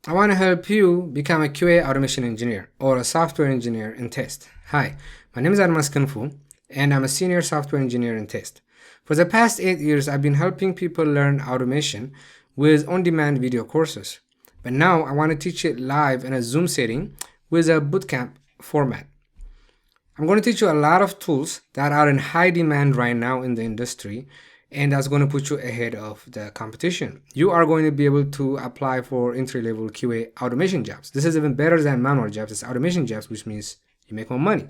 I want to help you become a QA automation engineer or a software engineer in test. Hi, my name is Armas Kanfu, and I'm a senior software engineer in test. For the past 8 years, I've been helping people learn automation with on-demand video courses. But now I want to teach it live in a Zoom setting with a bootcamp format. I'm going to teach you a lot of tools that are in high demand right now in the industry, and that's going to put you ahead of the competition. You are going to be able to apply for entry-level QA automation jobs. This is even better than manual jobs. It's automation jobs, which means you make more money.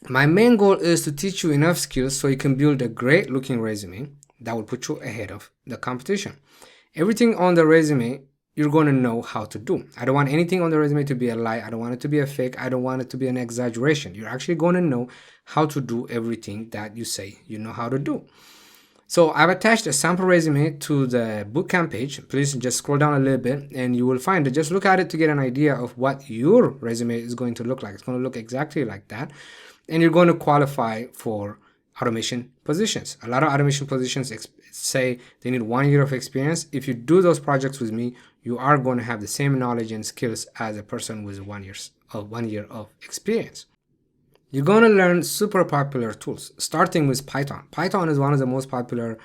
My main goal is to teach you enough skills so you can build a great looking resume that will put you ahead of the competition. Everything on the resume you're going to know how to do. I don't want anything on the resume to be a lie. I don't want it to be a fake. I don't want it to be an exaggeration. You're actually going to know how to do everything that you say you know how to do. So I've attached a sample resume to the bootcamp page. Please just scroll down a little bit and you will find it. Just look at it to get an idea of what your resume is going to look like. It's going to look exactly like that. And you're going to qualify for automation positions. A lot of automation positions say they need 1 year of experience. If you do those projects with me, you are going to have the same knowledge and skills as a person with 1 year of experience. You're going to learn super popular tools, starting with Python. Python is one of the most popular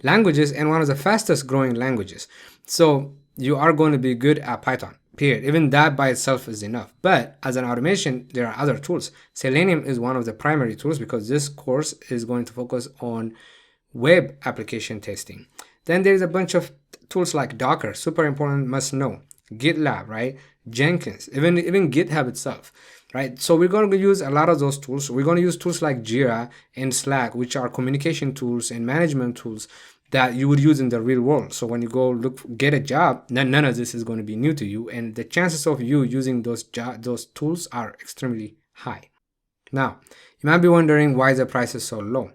languages and one of the fastest growing languages. So you are going to be good at Python, period. Even that by itself is enough. But as an automation, there are other tools. Selenium is one of the primary tools because this course is going to focus on web application testing. Then there's a bunch of tools like Docker, super important, must know. GitLab, right? Jenkins, even GitHub itself. Right? So we're going to use a lot of those tools. We're going to use tools like JIRA and Slack, which are communication tools and management tools that you would use in the real world. So when you go get a job, none of this is going to be new to you, and the chances of you using those tools are extremely high. Now, you might be wondering why the price is so low.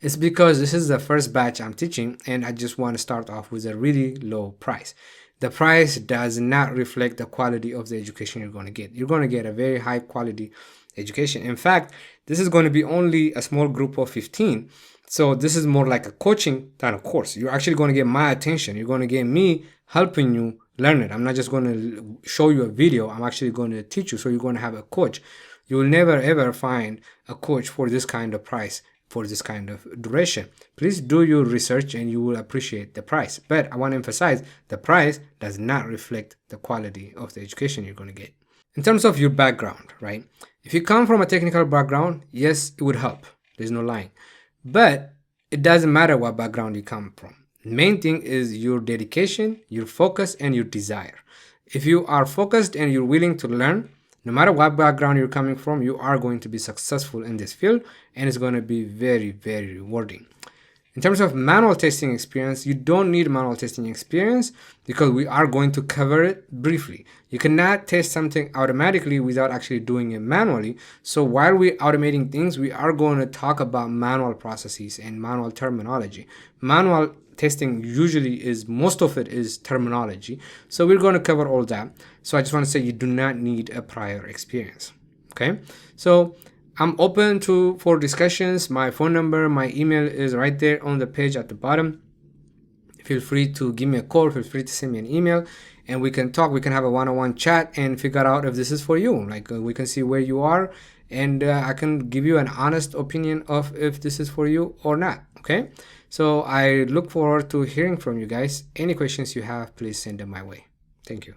It's because this is the first batch I'm teaching, and I just want to start off with a really low price. The price does not reflect the quality of the education you're going to get. You're going to get a very high quality education. In fact, this is going to be only a small group of 15. So this is more like a coaching kind of course. You're actually going to get my attention. You're going to get me helping you learn it. I'm not just going to show you a video. I'm actually going to teach you. So you're going to have a coach. You will never ever find a coach for this kind of price, for this kind of duration. Please do your research and you will appreciate the price. But I want to emphasize the price does not reflect the quality of the education you're going to get. In terms of your background, right? If you come from a technical background, yes, it would help. There's no lying. But it doesn't matter what background you come from. The main thing is your dedication, your focus, and your desire. If you are focused and you're willing to learn, no matter what background you're coming from, you are going to be successful in this field, and it's going to be very, very rewarding. In terms of manual testing experience, you don't need manual testing experience because we are going to cover it briefly. You cannot test something automatically without actually doing it manually. So while we're automating things, we are going to talk about manual processes and manual terminology. Manual testing usually is, most of it is terminology. So we're going to cover all that. So I just want to say you do not need a prior experience. Okay. So I'm open for discussions. My phone number, my email is right there on the page at the bottom. Feel free to give me a call. Feel free to send me an email and we can talk. We can have a one-on-one chat and figure out if this is for you. Like we can see where you are and I can give you an honest opinion of if this is for you or not. Okay. So I look forward to hearing from you guys. Any questions you have, please send them my way. Thank you.